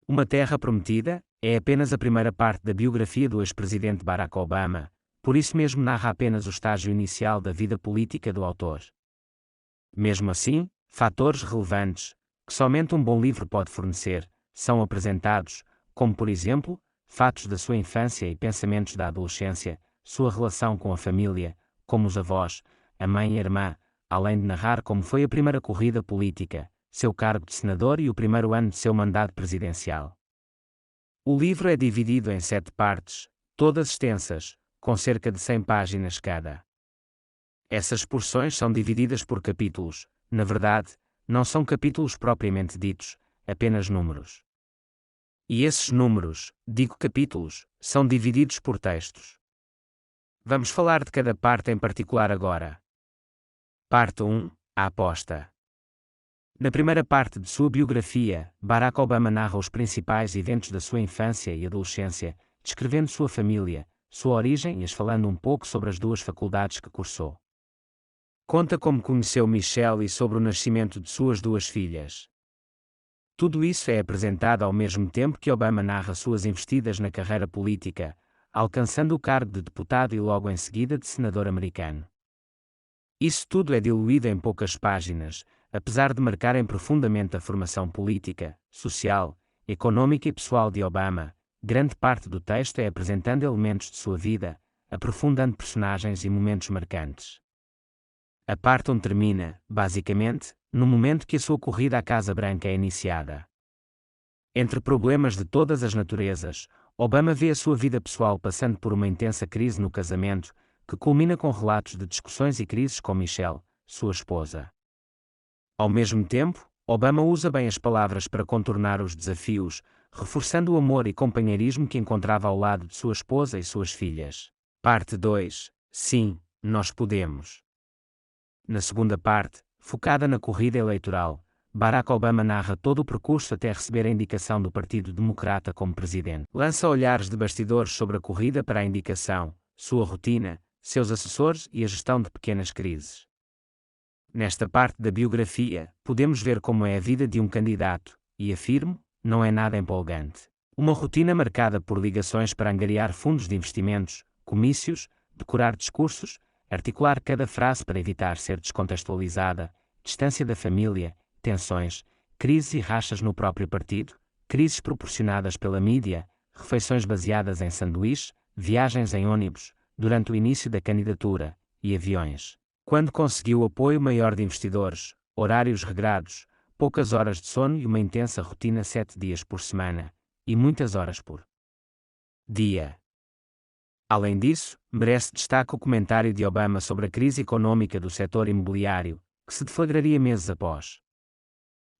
Uma Terra Prometida é apenas a primeira parte da biografia do ex-presidente Barack Obama, por isso mesmo narra apenas o estágio inicial da vida política do autor. Mesmo assim, fatores relevantes, que somente um bom livro pode fornecer, são apresentados, como por exemplo, fatos da sua infância e pensamentos da adolescência, sua relação com a família, como os avós, a mãe e a irmã, além de narrar como foi a primeira corrida política, seu cargo de senador e o primeiro ano de seu mandato presidencial. O livro é dividido em 7 partes, todas extensas, com cerca de 100 páginas cada. Essas porções são divididas por capítulos, na verdade, não são capítulos propriamente ditos, apenas números. E esses números, digo capítulos, são divididos por textos. Vamos falar de cada parte em particular agora. Parte 1, a aposta. Na primeira parte de sua biografia, Barack Obama narra os principais eventos da sua infância e adolescência, descrevendo sua família, sua origem e falando um pouco sobre as 2 faculdades que cursou. Conta como conheceu Michelle e sobre o nascimento de suas 2 filhas. Tudo isso é apresentado ao mesmo tempo que Obama narra suas investidas na carreira política, alcançando o cargo de deputado e logo em seguida de senador americano. Isso tudo é diluído em poucas páginas, apesar de marcarem profundamente a formação política, social, econômica e pessoal de Obama. Grande parte do texto é apresentando elementos de sua vida, aprofundando personagens e momentos marcantes. A parte onde termina, basicamente, no momento que a sua corrida à Casa Branca é iniciada. Entre problemas de todas as naturezas, Obama vê a sua vida pessoal passando por uma intensa crise no casamento, que culmina com relatos de discussões e crises com Michelle, sua esposa. Ao mesmo tempo, Obama usa bem as palavras para contornar os desafios, reforçando o amor e companheirismo que encontrava ao lado de sua esposa e suas filhas. Parte 2. Sim, nós podemos. Na segunda parte, focada na corrida eleitoral, Barack Obama narra todo o percurso até receber a indicação do Partido Democrata como presidente. Lança olhares de bastidores sobre a corrida para a indicação, sua rotina, seus assessores e a gestão de pequenas crises. Nesta parte da biografia, podemos ver como é a vida de um candidato, e afirmo, não é nada empolgante. Uma rotina marcada por ligações para angariar fundos de investimentos, comícios, decorar discursos, articular cada frase para evitar ser descontextualizada, distância da família, tensões, crises e rachas no próprio partido, crises proporcionadas pela mídia, refeições baseadas em sanduíche, viagens em ônibus, durante o início da candidatura, e aviões. Quando conseguiu o apoio maior de investidores, horários regrados, poucas horas de sono e uma intensa rotina 7 dias por semana, e muitas horas por dia. Além disso, merece destaque o comentário de Obama sobre a crise econômica do setor imobiliário, que se deflagraria meses após.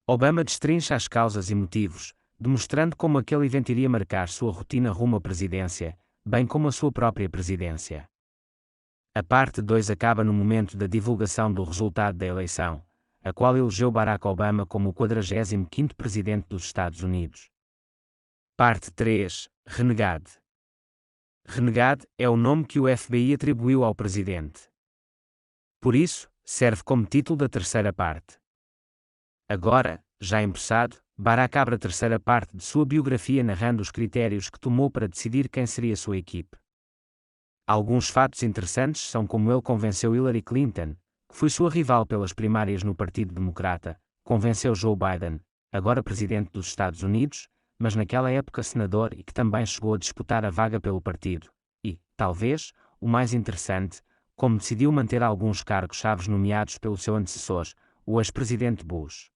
Obama destrincha as causas e motivos, demonstrando como aquele evento iria marcar sua rotina rumo à presidência, bem como a sua própria presidência. A parte 2 acaba no momento da divulgação do resultado da eleição, a qual elegeu Barack Obama como o 45º presidente dos Estados Unidos. Parte 3. Renegade. Renegade é o nome que o FBI atribuiu ao presidente. Por isso, serve como título da terceira parte. Agora, já empossado, Barack abre a terceira parte de sua biografia narrando os critérios que tomou para decidir quem seria sua equipe. Alguns fatos interessantes são como ele convenceu Hillary Clinton, que foi sua rival pelas primárias no Partido Democrata, convenceu Joe Biden, agora presidente dos Estados Unidos, mas naquela época senador e que também chegou a disputar a vaga pelo partido, e, talvez, o mais interessante, como decidiu manter alguns cargos-chave nomeados pelo seu antecessor, o ex-presidente Bush.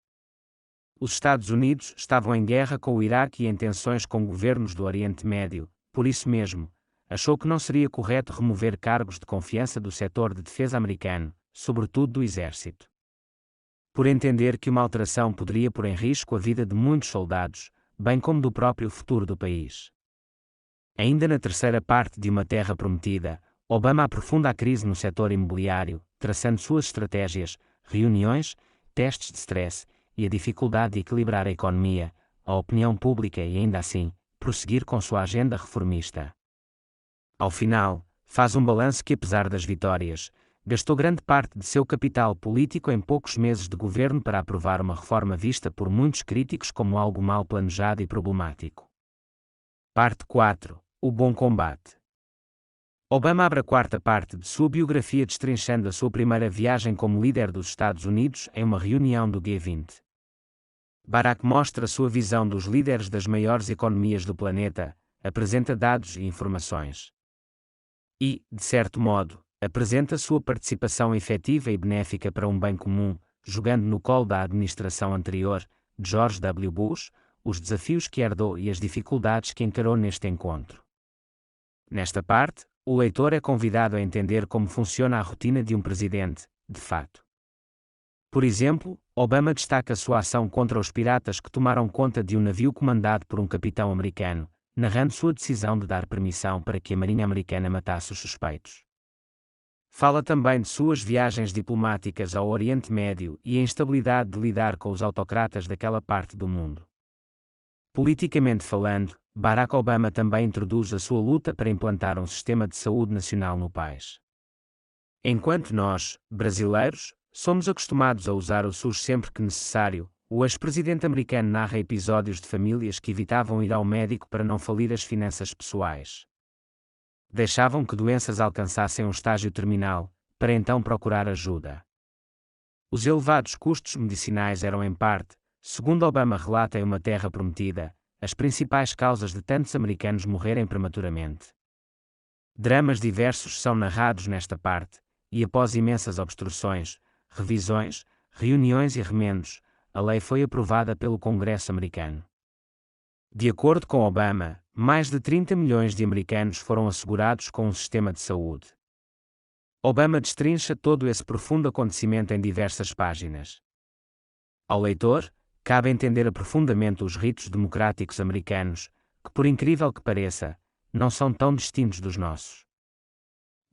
Os Estados Unidos estavam em guerra com o Iraque e em tensões com governos do Oriente Médio, por isso mesmo, achou que não seria correto remover cargos de confiança do setor de defesa americano, sobretudo do exército. Por entender que uma alteração poderia pôr em risco a vida de muitos soldados, bem como do próprio futuro do país. Ainda na terceira parte de Uma Terra Prometida, Obama aprofunda a crise no setor imobiliário, traçando suas estratégias, reuniões, testes de stress e a dificuldade de equilibrar a economia, a opinião pública e ainda assim, prosseguir com sua agenda reformista. Ao final, faz um balanço que apesar das vitórias, gastou grande parte de seu capital político em poucos meses de governo para aprovar uma reforma vista por muitos críticos como algo mal planejado e problemático. Parte 4. O bom combate. Obama abre a quarta parte de sua biografia destrinchando a sua primeira viagem como líder dos Estados Unidos em uma reunião do G20. Barack mostra sua visão dos líderes das maiores economias do planeta, apresenta dados e informações. E, de certo modo, apresenta sua participação efetiva e benéfica para um bem comum, jogando no colo da administração anterior, George W. Bush, os desafios que herdou e as dificuldades que encarou neste encontro. Nesta parte, o leitor é convidado a entender como funciona a rotina de um presidente, de fato. Por exemplo, Obama destaca sua ação contra os piratas que tomaram conta de um navio comandado por um capitão americano, narrando sua decisão de dar permissão para que a Marinha Americana matasse os suspeitos. Fala também de suas viagens diplomáticas ao Oriente Médio e a instabilidade de lidar com os autocratas daquela parte do mundo. Politicamente falando, Barack Obama também introduz a sua luta para implantar um sistema de saúde nacional no país. Enquanto nós, brasileiros, somos acostumados a usar o SUS sempre que necessário, o ex-presidente americano narra episódios de famílias que evitavam ir ao médico para não falir as finanças pessoais. Deixavam que doenças alcançassem um estágio terminal, para então procurar ajuda. Os elevados custos medicinais eram em parte, segundo Obama relata em Uma Terra Prometida, as principais causas de tantos americanos morrerem prematuramente. Dramas diversos são narrados nesta parte, e após imensas obstruções, revisões, reuniões e remendos, a lei foi aprovada pelo Congresso americano. De acordo com Obama, mais de 30 milhões de americanos foram assegurados com um sistema de saúde. Obama destrincha todo esse profundo acontecimento em diversas páginas. Ao leitor, cabe entender aprofundamente os ritos democráticos americanos, que, por incrível que pareça, não são tão distintos dos nossos.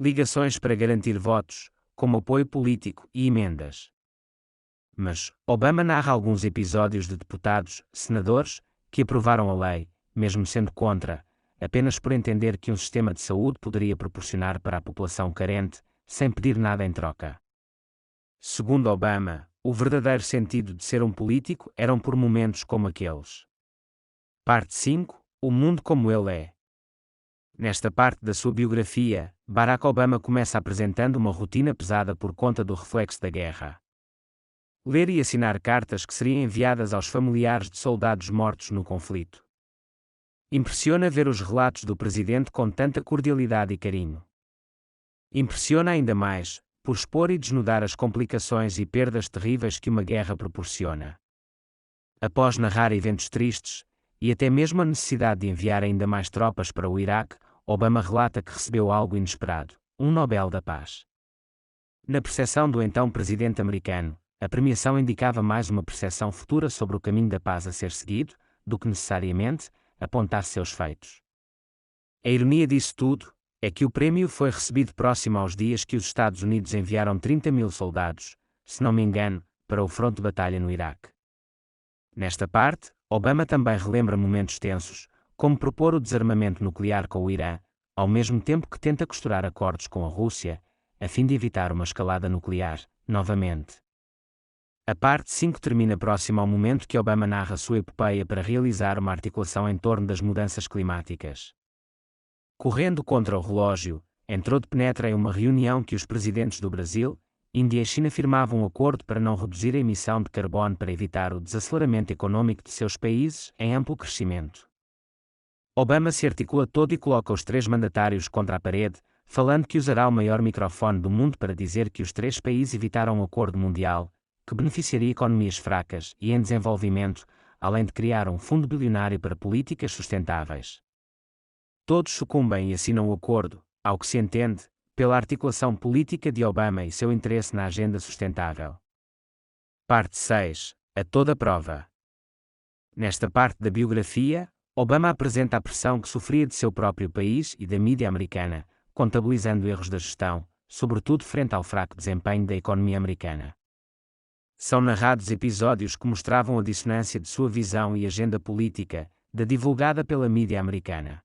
Ligações para garantir votos, como apoio político e emendas. Mas, Obama narra alguns episódios de deputados, senadores, que aprovaram a lei, mesmo sendo contra, apenas por entender que um sistema de saúde poderia proporcionar para a população carente, sem pedir nada em troca. Segundo Obama, o verdadeiro sentido de ser um político eram por momentos como aqueles. Parte 5. O mundo como ele é. Nesta parte da sua biografia, Barack Obama começa apresentando uma rotina pesada por conta do reflexo da guerra. Ler e assinar cartas que seriam enviadas aos familiares de soldados mortos no conflito. Impressiona ver os relatos do presidente com tanta cordialidade e carinho. Impressiona ainda mais, por expor e desnudar as complicações e perdas terríveis que uma guerra proporciona. Após narrar eventos tristes, e até mesmo a necessidade de enviar ainda mais tropas para o Iraque, Obama relata que recebeu algo inesperado, um Nobel da Paz. Na percepção do então presidente americano, a premiação indicava mais uma percepção futura sobre o caminho da paz a ser seguido, do que necessariamente apontar seus feitos. A ironia disso tudo é que o prêmio foi recebido próximo aos dias que os Estados Unidos enviaram 30 mil soldados, se não me engano, para o fronte de batalha no Iraque. Nesta parte, Obama também relembra momentos tensos, como propor o desarmamento nuclear com o Irã, ao mesmo tempo que tenta costurar acordos com a Rússia, a fim de evitar uma escalada nuclear, novamente. A parte 5 termina próximo ao momento que Obama narra sua epopeia para realizar uma articulação em torno das mudanças climáticas. Correndo contra o relógio, entrou de penetra em uma reunião que os presidentes do Brasil, Índia e China firmavam um acordo para não reduzir a emissão de carbono para evitar o desaceleramento econômico de seus países em amplo crescimento. Obama se articula todo e coloca os três mandatários contra a parede, falando que usará o maior microfone do mundo para dizer que os três países evitaram um acordo mundial, que beneficiaria economias fracas e em desenvolvimento, além de criar um fundo bilionário para políticas sustentáveis. Todos sucumbem e assinam o acordo, ao que se entende, pela articulação política de Obama e seu interesse na agenda sustentável. Parte 6. A toda prova. Nesta parte da biografia, Obama apresenta a pressão que sofria de seu próprio país e da mídia americana, contabilizando erros da gestão, sobretudo frente ao fraco desempenho da economia americana. São narrados episódios que mostravam a dissonância de sua visão e agenda política, da divulgada pela mídia americana.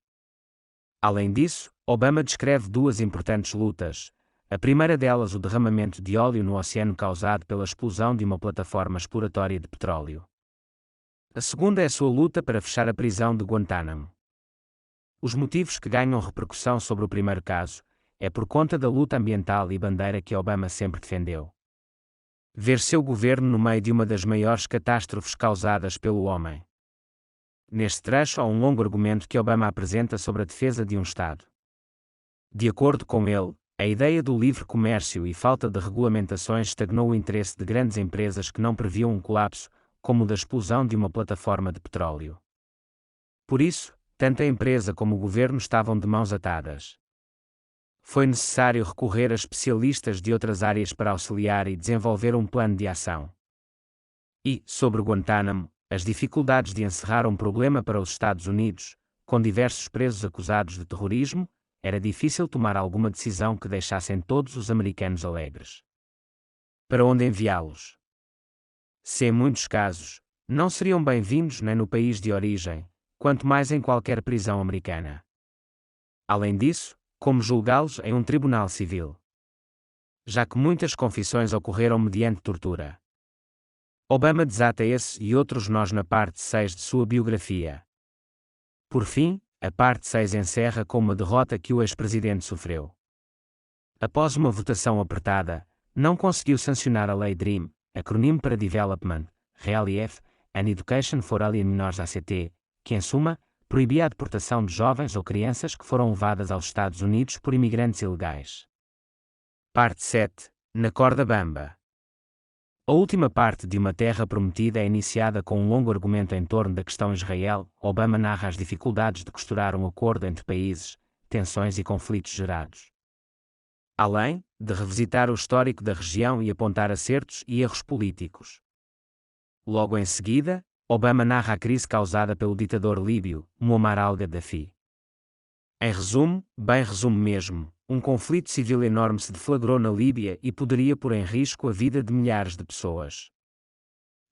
Além disso, Obama descreve duas importantes lutas, A primeira delas o derramamento de óleo no oceano causado pela explosão de uma plataforma exploratória de petróleo. A segunda é a sua luta para fechar a prisão de Guantánamo. Os motivos que ganham repercussão sobre o primeiro caso é por conta da luta ambiental e bandeira que Obama sempre defendeu. Ver seu governo no meio de uma das maiores catástrofes causadas pelo homem. Neste trecho há um longo argumento que Obama apresenta sobre a defesa de um Estado. De acordo com ele, a ideia do livre comércio e falta de regulamentações estagnou o interesse de grandes empresas que não previam um colapso, como o da explosão de uma plataforma de petróleo. Por isso, tanto a empresa como o governo estavam de mãos atadas. Foi necessário recorrer a especialistas de outras áreas para auxiliar e desenvolver um plano de ação. E, sobre Guantánamo, as dificuldades de encerrar um problema para os Estados Unidos, com diversos presos acusados de terrorismo, era difícil tomar alguma decisão que deixassem todos os americanos alegres. Para onde enviá-los? Se em muitos casos, não seriam bem-vindos nem no país de origem, quanto mais em qualquer prisão americana. Além disso, como julgá-los em um tribunal civil? Já que muitas confissões ocorreram mediante tortura. Obama desata esse e outros nós na parte 6 de sua biografia. Por fim, a parte 6 encerra com uma derrota que o ex-presidente sofreu. Após uma votação apertada, não conseguiu sancionar a Lei DREAM, acronimo para Development, Relief, and Education for Alien Minors ACT, que em suma, proibia a deportação de jovens ou crianças que foram levadas aos Estados Unidos por imigrantes ilegais. Parte 7. Na corda bamba. A última parte de Uma Terra Prometida é iniciada com um longo argumento em torno da questão Israel. Obama narra as dificuldades de costurar um acordo entre países, tensões e conflitos gerados. Além de revisitar o histórico da região e apontar acertos e erros políticos. Logo em seguida, Obama narra a crise causada pelo ditador líbio, Muammar al-Gaddafi. Em resumo, bem resumo mesmo, um conflito civil enorme se deflagrou na Líbia e poderia pôr em risco a vida de milhares de pessoas.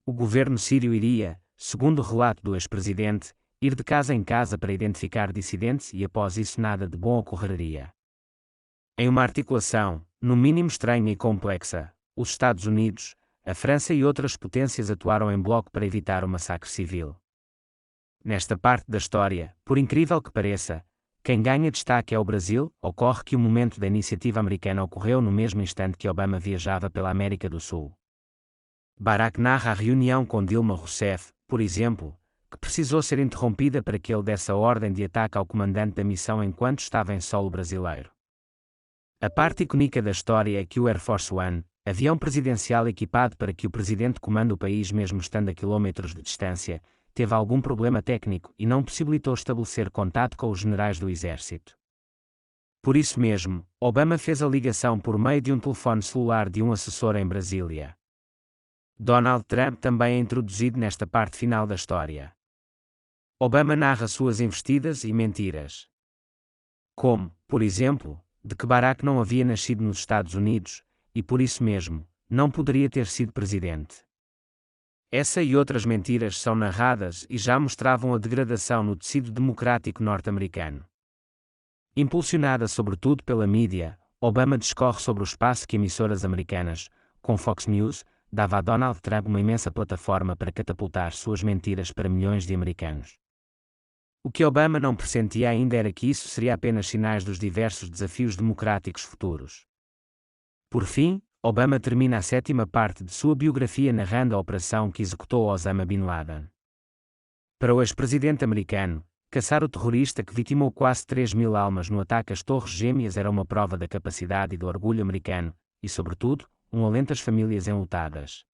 O governo sírio iria, segundo o relato do ex-presidente, ir de casa em casa para identificar dissidentes e após isso nada de bom ocorreria. Em uma articulação, no mínimo estranha e complexa, os Estados Unidos, a França e outras potências atuaram em bloco para evitar o massacre civil. Nesta parte da história, por incrível que pareça, quem ganha destaque é o Brasil. Ocorre que o momento da iniciativa americana ocorreu no mesmo instante que Obama viajava pela América do Sul. Barack narra a reunião com Dilma Rousseff, por exemplo, que precisou ser interrompida para que ele desse a ordem de ataque ao comandante da missão enquanto estava em solo brasileiro. A parte icônica da história é que o Air Force One, avião presidencial equipado para que o presidente comande o país mesmo estando a quilômetros de distância, teve algum problema técnico e não possibilitou estabelecer contato com os generais do exército. Por isso mesmo, Obama fez a ligação por meio de um telefone celular de um assessor em Brasília. Donald Trump também é introduzido nesta parte final da história. Obama narra suas investidas e mentiras. Como, por exemplo, de que Barack não havia nascido nos Estados Unidos, e por isso mesmo, não poderia ter sido presidente. Essa e outras mentiras são narradas e já mostravam a degradação no tecido democrático norte-americano. Impulsionada sobretudo pela mídia, Obama discorre sobre o espaço que emissoras americanas, com Fox News, dava a Donald Trump uma imensa plataforma para catapultar suas mentiras para milhões de americanos. O que Obama não pressentia ainda era que isso seria apenas sinais dos diversos desafios democráticos futuros. Por fim, Obama termina a 7ª parte de sua biografia narrando a operação que executou Osama Bin Laden. Para o ex-presidente americano, caçar o terrorista que vitimou quase 3.000 almas no ataque às Torres Gêmeas era uma prova da capacidade e do orgulho americano, e sobretudo, um alento às famílias enlutadas.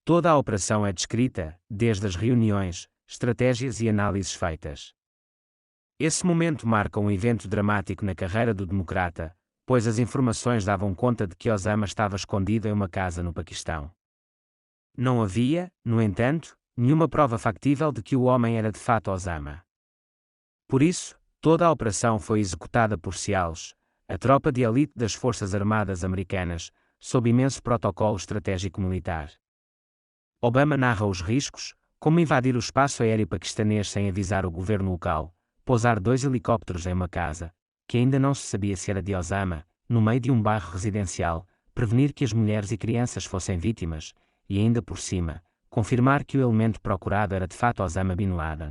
Toda a operação é descrita, desde as reuniões, estratégias e análises feitas. Esse momento marca um evento dramático na carreira do democrata, pois as informações davam conta de que Osama estava escondido em uma casa no Paquistão. Não havia, no entanto, nenhuma prova factível de que o homem era de fato Osama. Por isso, toda a operação foi executada por SEALs, a tropa de elite das Forças Armadas Americanas, sob imenso protocolo estratégico militar. Obama narra os riscos, como invadir o espaço aéreo paquistanês sem avisar o governo local, pousar 2 helicópteros em uma casa, que ainda não se sabia se era de Osama, no meio de um bairro residencial, prevenir que as mulheres e crianças fossem vítimas, e ainda por cima, confirmar que o elemento procurado era de fato Osama Bin Laden.